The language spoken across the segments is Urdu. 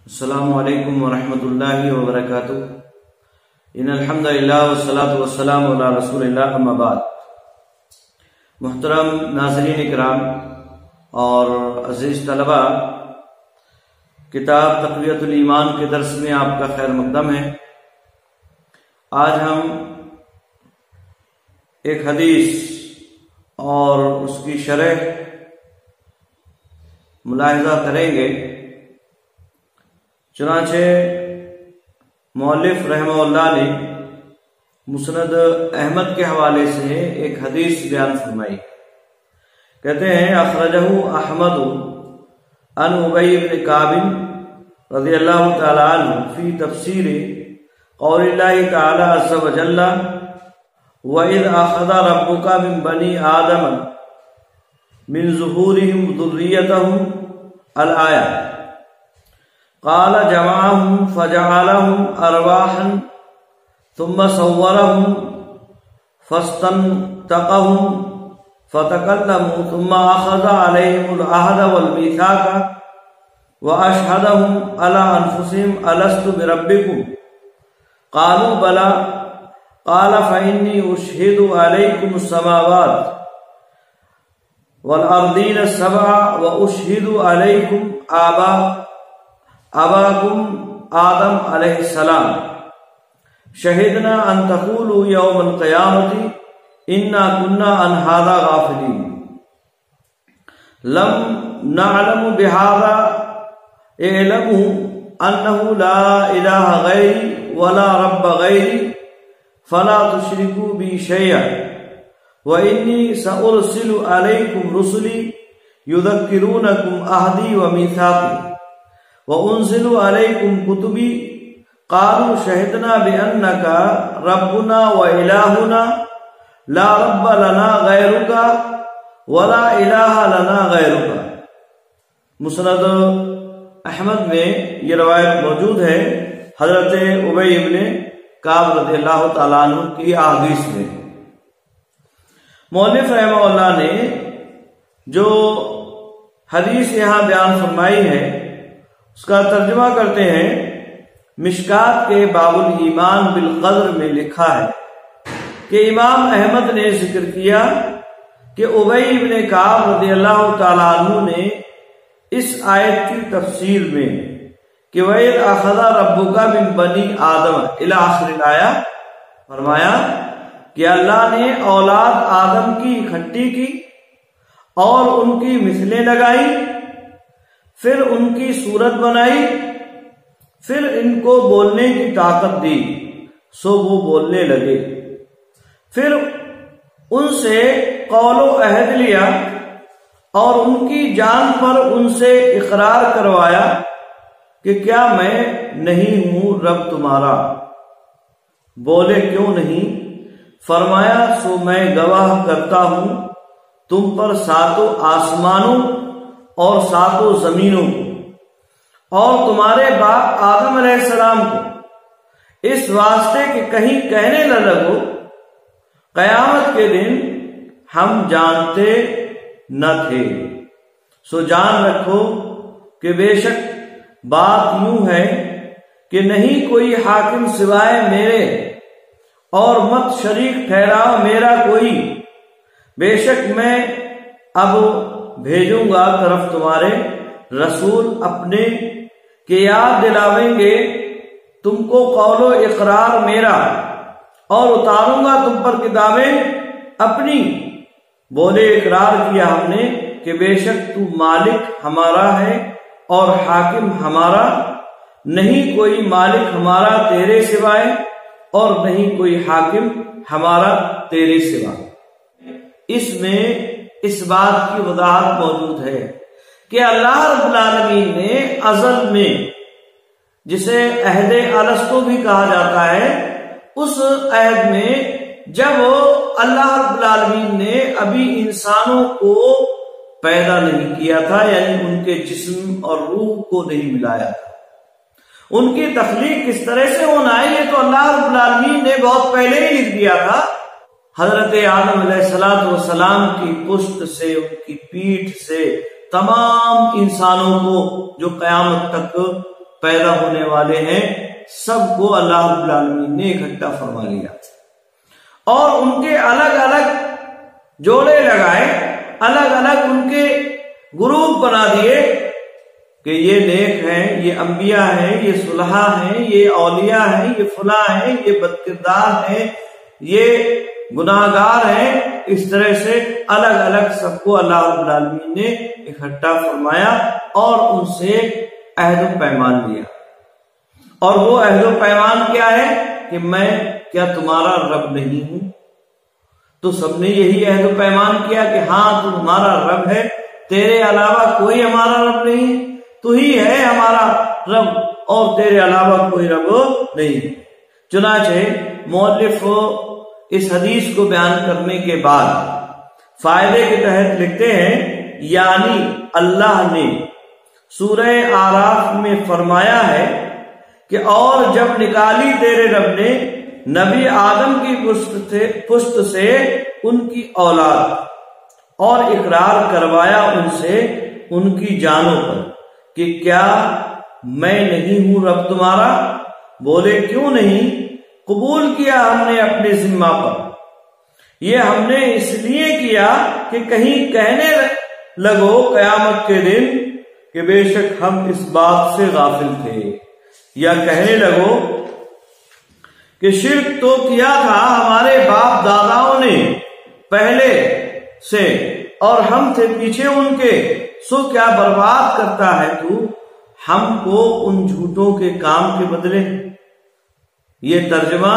السلام علیکم ورحمۃ اللہ وبرکاتہ۔ ان الحمد للہ والصلاۃ والسلام علی رسول اللہ، اما بعد۔ محترم ناظرین اکرام اور عزیز طلبہ، کتاب تقویۃ الایمان کے درس میں آپ کا خیر مقدم ہے۔ آج ہم ایک حدیث اور اس کی شرح ملاحظہ کریں گے۔ چنانچہ مؤلف رحمہ اللہ نے مسند احمد کے حوالے سے ایک حدیث بیان فرمائی۔ کہتے ہیں اخرجہ احمد عن ابی بن کعب رضی اللہ تعالی عنہ فی تفسیر قول اللہ تعالی عز وجل وَإِذْ أَخَذَ رَبُّكَ مِن بَنِي آدَمَ مِن ظُهُورِهِمْ ذُرِّيَّتَهُمْ الآية قال جمعهم فجعلهم أرواحا ثم صورهم فاستنطقهم فتكلموا ثم أخذ عليهم العهد والميثاق وأشهدهم على أنفسهم ألست بربكم قالوا بلى قال فإني أشهد عليكم السماوات والأرضين السبع وأشهد عليكم اباکم آدم علیہ السلام شہدنا ان تقولوا یوم القیامت انا کنا عن ھذا غافلین لم نعلم بہذا اعلموا انه لا الہ غیری ولا رب غیری فلا تشرکوا بی شیئا وانی سأرسل علیکم رسلی یذکرونکم عہدی ومیثاقی وَأُنزِلُ عَلَيْكُمْ كُتُبِي قَالُوا شَهِدْنَا بِأَنَّكَ رَبُّنَا وَإِلَٰهُنَا لَا رَبَّ لَنَا غَيْرُكَ وَلَا إِلَٰهَ لَنَا غَيْرُكَ۔ مسند احمد میں یہ روایت موجود ہے حضرت ابی بن کعب رضی اللہ تعالیٰ عنہ کی احادیث میں۔ مؤلف رحمہ اللہ نے جو حدیث یہاں بیان فرمائی ہے اس کا ترجمہ کرتے ہیں۔ مشکات کے باب الایمان بالقدر میں لکھا ہے کہ امام احمد نے ذکر کیا کہ ابی بن کعب رضی اللہ تعالیٰ عنہ نے اس آیت کی تفسیر میں کہ وَإِذْ أَخَذَ رَبُّكَ مِن بَنِي آدَمَ إِلَى آخر الآیہ فرمایا کہ اللہ نے اولاد آدم کی اکٹھی کی اور ان کی مثلیں لگائی، پھر ان کی صورت بنائی، پھر ان کو بولنے کی طاقت دی سو وہ بولنے لگے، پھر ان سے قول و عہد لیا اور ان کی جان پر ان سے اقرار کروایا کہ کیا میں نہیں ہوں رب تمہارا؟ بولے کیوں نہیں؟ فرمایا سو میں گواہ کرتا ہوں تم پر ساتوں آسمانوں اور ساتوں زمینوں اور تمہارے باپ آدم علیہ السلام کو اس واسطے کہ کہیں کہنے نہ لگو قیامت کے دن ہم جانتے نہ تھے۔ سو جان رکھو کہ بے شک بات یوں ہے کہ نہیں کوئی حاکم سوائے میرے اور مت شریک ٹھہراؤ میرا کوئی، بے شک میں اب بھیجوں گا طرف تمہارے رسول اپنے کہ یاد دلاویں گے تم کو قول و اقرار میرا اور اتاروں گا تم پر کتابیں اپنی۔ بولے اقرار کیا ہم نے کہ بے شک تو مالک ہمارا ہے اور حاکم ہمارا، نہیں کوئی مالک ہمارا تیرے سوائے اور نہیں کوئی حاکم ہمارا تیرے سوا۔ اس میں اس بات کی وضاحت موجود ہے کہ اللہ رب العالمین نے ازل میں جسے عہد الستو بھی کہا جاتا ہے، اس عہد میں جب اللہ رب العالمین نے ابھی انسانوں کو پیدا نہیں کیا تھا، یعنی ان کے جسم اور روح کو نہیں ملایا تھا، ان کی تخلیق کس طرح سے ہونا ہے یہ تو اللہ رب العالمین نے بہت پہلے ہی لکھ دیا تھا۔ حضرت آدم علیہ السلام کی پشت سے، ان کی پیٹھ سے تمام انسانوں کو جو قیامت تک پیدا ہونے والے ہیں سب کو اللہ رب العالمین نے اکٹھا فرما لیا اور ان کے الگ الگ جوڑے لگائے، الگ الگ ان کے گروپ بنا دیے کہ یہ نیک ہیں، یہ انبیاء ہیں، یہ صلحاء ہیں، یہ اولیاء ہیں، یہ فلاں ہیں، یہ بدکردار ہیں، یہ گناہگار ہیں۔ اس طرح سے الگ الگ سب کو اللہ رب العالمین نے اکٹھا فرمایا اور ان سے عہد و پیمان لیا۔ اور وہ عہد و پیمان کیا ہے کہ میں کیا تمہارا رب نہیں ہوں؟ تو سب نے یہی عہد و پیمان کیا کہ ہاں تو ہمارا رب ہے، تیرے علاوہ کوئی ہمارا رب نہیں، تو ہی ہے ہمارا رب اور تیرے علاوہ کوئی رب نہیں۔ چنانچہ مؤلف اس حدیث کو بیان کرنے کے بعد فائدے کے تحت لکھتے ہیں، یعنی اللہ نے سورہ اعراف میں فرمایا ہے کہ اور جب نکالی تیرے رب نے نبی آدم کی پشت سے ان کی اولاد اور اقرار کروایا ان سے ان کی جانوں پر کہ کیا میں نہیں ہوں رب تمہارا؟ بولے کیوں نہیں؟ قبول کیا ہم نے اپنے ذمہ پر، یہ ہم نے اس لیے کیا کہ کہیں کہنے لگو قیامت کے دن کہ بے شک ہم اس بات سے غافل تھے، یا کہنے لگو کہ شرک تو کیا تھا ہمارے باپ داداؤں نے پہلے سے اور ہم تھے پیچھے ان کے، سو کیا برباد کرتا ہے تو ہم کو ان جھوٹوں کے کام کے بدلے۔ یہ ترجمہ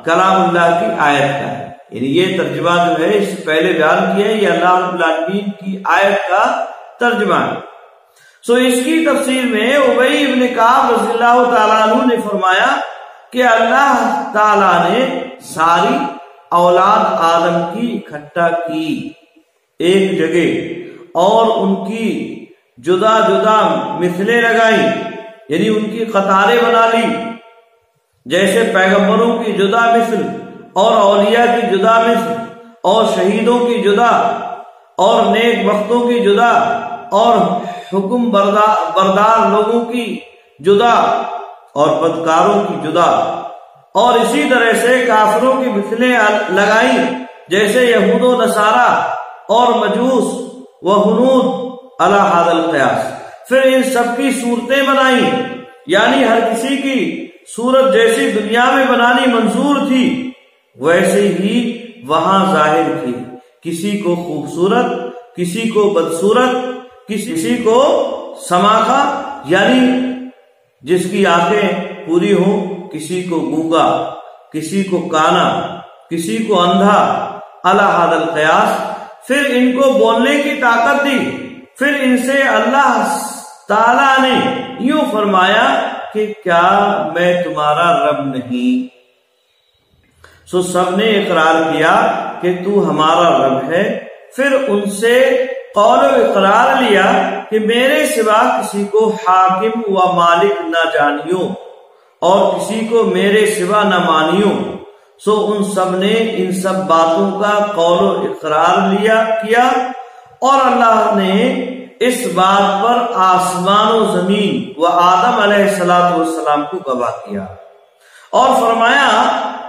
کلام اللہ کی آیت کا ہے، یعنی یہ ترجمہ جو ہے اس سے پہلے بیان کیا ہے، یہ اللہ رب العالمین کی آیت کا ترجمہ ہے۔ سو اس کی تفسیر میں ابی ابن کعب رضی اللہ تعالیٰ عنہ نے فرمایا کہ اللہ تعالیٰ نے ساری اولاد آدم کی اکٹھا کی ایک جگہ اور ان کی جدا جدا مثلیں لگائی، یعنی ان کی قطاریں بنا لی، جیسے پیغمبروں کی جدا مثل اور اولیاء کی جدا مثل اور شہیدوں کی جدا اور نیک بختوں کی جدا اور حکم بردار لوگوں کی جدا اور بدکاروں کی جدا، اور اسی طرح سے کافروں کی مثلیں لگائیں جیسے یہود و نصارہ اور مجوس و ہنود علی ھذا القیاس۔ پھر ان سب کی صورتیں بنائیں، یعنی ہر کسی کی صورت جیسی دنیا میں بنانی منظور تھی ویسے ہی وہاں ظاہر تھی، کسی کو خوبصورت، کسی کو بدصورت، کسی کو سماخا یعنی جس کی آنکھیں پوری ہوں، کسی کو گونگا، کسی کو کانا، کسی کو اندھا، علی ھذا القیاس۔ پھر ان کو بولنے کی طاقت دی، پھر ان سے اللہ تعالیٰ نے یوں فرمایا کہ کیا میں تمہارا رب نہیں؟ سو سب نے اقرار کیا کہ تو ہمارا رب ہے۔ پھر ان سے قول و اقرار لیا کہ میرے سوا کسی کو حاکم و مالک نہ جانیو اور کسی کو میرے سوا نہ مانیو۔ سو ان سب نے ان سب باتوں کا قول و اقرار کیا اور اللہ نے اس بات پر آسمان و زمین و آدم علیہ السلام کو گواہ کیا اور فرمایا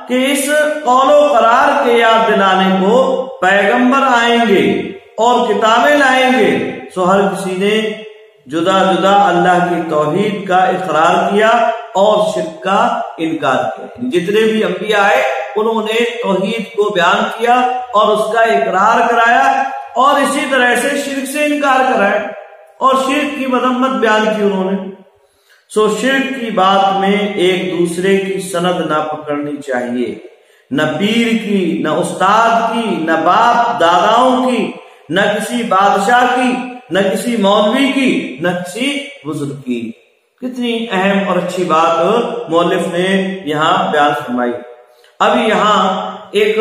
کہ اس قول و قرار کے یاد دلانے کو پیغمبر آئیں گے اور کتابیں لائیں گے۔ سو ہر کسی نے جدا جدا اللہ کی توحید کا اقرار کیا اور شرک کا انکار کیا۔ جتنے بھی انبیاء آئے انہوں نے توحید کو بیان کیا اور اس کا اقرار کرایا اور اسی طرح سے شرک سے انکار کرایا اور شرک کی مذمت بیان کی انہوں نے۔ سو شرک کی بات میں ایک دوسرے کی سند نہ پکڑنی چاہیے، نہ پیر کی، نہ استاد کی، نہ باپ داداؤں کی، نہ کسی بادشاہ کی، نہ کسی مولوی کی، نہ کسی بزرگ کی۔ کتنی اہم اور اچھی بات مؤلف نے یہاں بیان فرمائی۔ اب یہاں ایک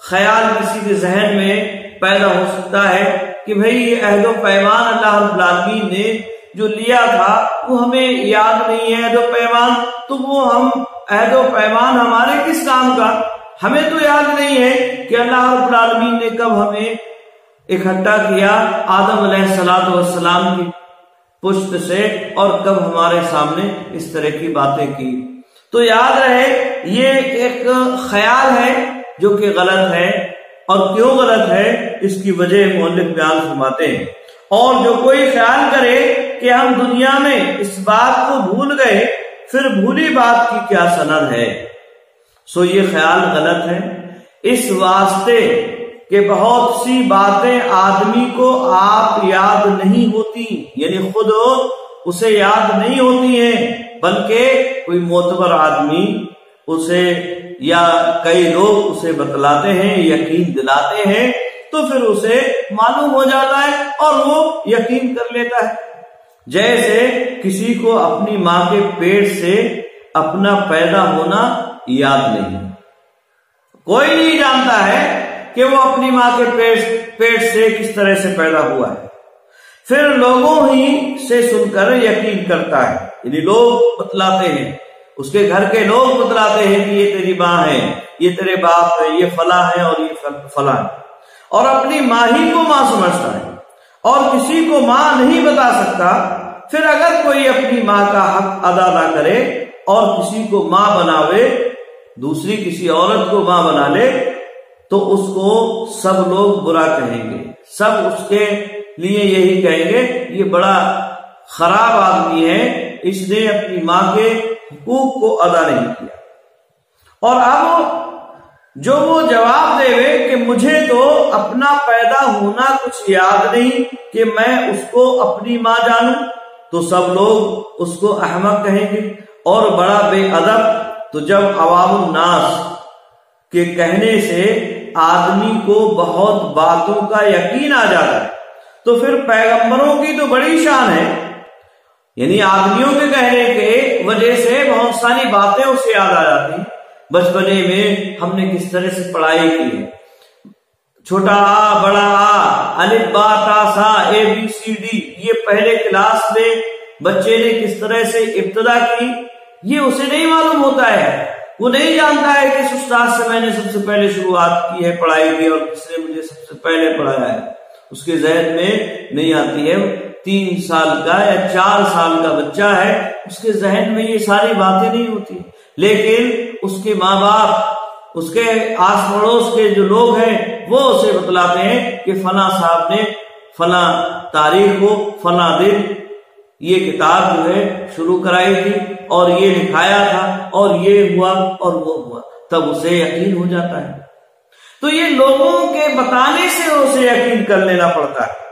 خیال کسی کے ذہن میں پیدا ہو سکتا ہے کہ بھئی یہ عہد و پیمان اللہ رب العالمین نے جو لیا تھا وہ ہمیں یاد نہیں ہے عہد و پیمان، تو وہ ہم عہد و پیمان ہمارے کس کام کا؟ ہمیں تو یاد نہیں ہے کہ اللہ رب العالمین نے کب ہمیں اکٹھا کیا آدم علیہ السلام کی پشت سے اور کب ہمارے سامنے اس طرح کی باتیں کی. تو یاد رہے یہ ایک خیال ہے جو کہ غلط ہے، اور کیوں غلط ہے اس کی وجہ مؤلف بیان فرماتے ہیں. اور جو کوئی خیال کرے کہ ہم دنیا میں اس بات کو بھول گئے، پھر بھولی بات کی کیا سند ہے، سو یہ خیال غلط ہے. اس واسطے کہ بہت سی باتیں آدمی کو آپ یاد نہیں ہوتی، یعنی خود اسے یاد نہیں ہوتی ہیں، بلکہ کوئی معتبر آدمی اسے یا کئی لوگ اسے بتلاتے ہیں، یقین دلاتے ہیں، تو پھر اسے معلوم ہو جاتا ہے اور وہ یقین کر لیتا ہے. جیسے کسی کو اپنی ماں کے پیٹ سے اپنا پیدا ہونا یاد نہیں، کوئی نہیں جانتا ہے کہ وہ اپنی ماں کے پیٹ سے کس طرح سے پیدا ہوا ہے، پھر لوگوں ہی سے سن کر یقین کرتا ہے. یعنی لوگ بتلاتے ہیں، اس کے گھر کے لوگ بتلاتے ہیں کہ یہ تیری ماں ہے، یہ تیرے باپ ہے، یہ فلاں ہے اور یہ فلاں ہے، اور اپنی ماں ہی کو ماں سمجھتا ہے اور کسی کو ماں نہیں بتا سکتا. پھر اگر کوئی اپنی ماں کا حق ادا نہ کرے اور کسی کو ماں بناوے، دوسری کسی عورت کو ماں بنا لے، تو اس کو سب لوگ برا کہیں گے، سب اس کے لیے یہی کہیں گے یہ بڑا خراب آدمی ہے، اس نے اپنی ماں کے حقوق کو ادا نہیں کیا. اور اب جو وہ جواب دے کہ مجھے تو اپنا پیدا ہونا کچھ یاد نہیں کہ میں اس کو اپنی ماں جانوں، تو سب لوگ اس کو احمق کہیں گے اور بڑا بے ادب. تو جب عوام الناس کے کہنے سے آدمی کو بہت باتوں کا یقین آ جاتا ہے، تو پھر پیغمبروں کی تو بڑی شان ہے. یعنی آدمیوں کے کہنے کے وجہ سے بہت ساری باتیں اسے یاد آ جاتی ہیں. بچپنے میں ہم نے کس طرح سے پڑھائی کی ہے، چھوٹا آ بڑا آ، الف با تا سا، اے بی سی ڈی، یہ پہلے کلاس میں بچے نے کس طرح سے ابتدا کی، یہ اسے نہیں معلوم ہوتا ہے. وہ نہیں جانتا ہے کہ اس استاد سے میں نے سب سے پہلے شروعات کی ہے پڑھائی کی اور کس نے مجھے سب سے پہلے پڑھایا ہے. اس کے ذہن میں نہیں آتی ہے. 3 سال کا یا 4 سال کا بچہ ہے، اس کے ذہن میں یہ ساری باتیں نہیں ہوتی، لیکن اس کے ماں باپ، اس کے آس پڑوس کے جو لوگ ہیں وہ اسے بتلاتے ہیں کہ فلاں صاحب نے فلاں تاریخ کو فلاں دن یہ کتاب جو ہے شروع کرائی تھی اور یہ لکھایا تھا اور یہ ہوا اور وہ ہوا، تب اسے یقین ہو جاتا ہے. تو یہ لوگوں کے بتانے سے اسے یقین کر لینا پڑتا ہے،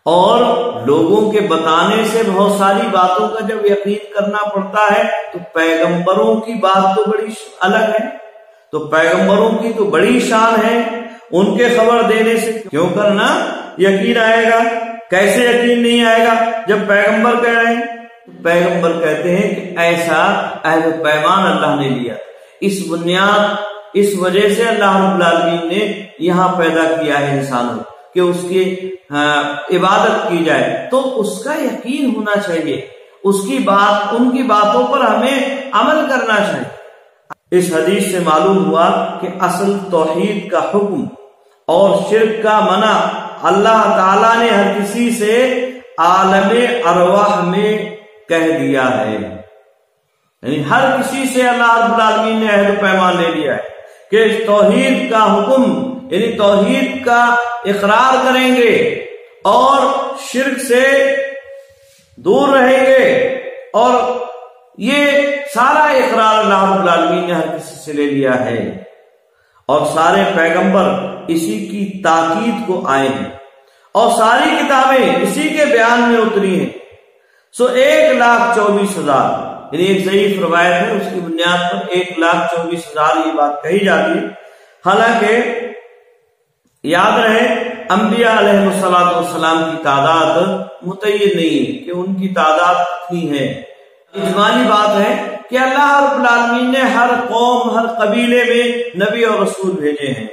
اور لوگوں کے بتانے سے بہت ساری باتوں کا جب یقین کرنا پڑتا ہے تو پیغمبروں کی بات تو بڑی الگ ہے. تو پیغمبروں کی تو بڑی شان ہے، ان کے خبر دینے سے کیوں کرنا یقین آئے گا؟ کیسے یقین نہیں آئے گا جب پیغمبر کہہ رہے ہیں؟ پیغمبر کہتے ہیں کہ ایسا عہد پیمان اللہ نے لیا، اس بنیاد اس وجہ سے اللہ رب العالمین نے یہاں پیدا کیا ہے انسانوں کہ اس کی عبادت کی جائے، تو اس کا یقین ہونا چاہیے، اس کی بات، ان کی باتوں پر ہمیں عمل کرنا چاہیے. اس حدیث سے معلوم ہوا کہ اصل توحید کا حکم اور شرک کا منع اللہ تعالیٰ نے ہر کسی سے عالم ارواح میں کہہ دیا ہے. یعنی ہر کسی سے اللہ رب العالمین نے عہد و پیمان لے لیا ہے کہ توحید کا حکم، یعنی توحید کا اقرار کریں گے اور شرک سے دور رہیں گے، اور یہ سارا اقرار اللہ رب العالمین نے ہر کسی سے لے لیا ہے. اور سارے پیغمبر اسی کی تاکید کو آئے ہیں اور ساری کتابیں اسی کے بیان میں اتری ہیں. 1,24,000 یعنی ایک ضعیف روایت ہے، اس کی بنیاد پر 1,24,000 یہ بات کہی جاتی ہے. حالانکہ یاد رہے انبیاء علیہ السلام کی تعداد متعین نہیں ہے کہ ان کی تعداد کتنی ہے. اجمالی بات ہے کہ اللہ رب العالمین نے ہر قوم، ہر قبیلے میں نبی اور رسول بھیجے ہیں،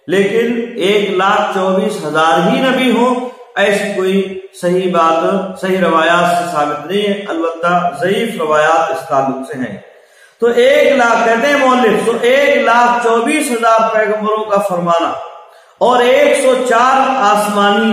لیکن 1,24,000 ہی نبی ہوں ایسی کوئی صحیح بات، صحیح روایات سے ثابت نہیں ہے، البتہ ضعیف روایات اس تعلق سے ہیں. تو 1,00,000 کہتے ہیں مؤلف، تو 1,24,000 پیغمبروں کا فرمانا اور 104 آسمانی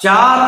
4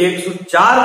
104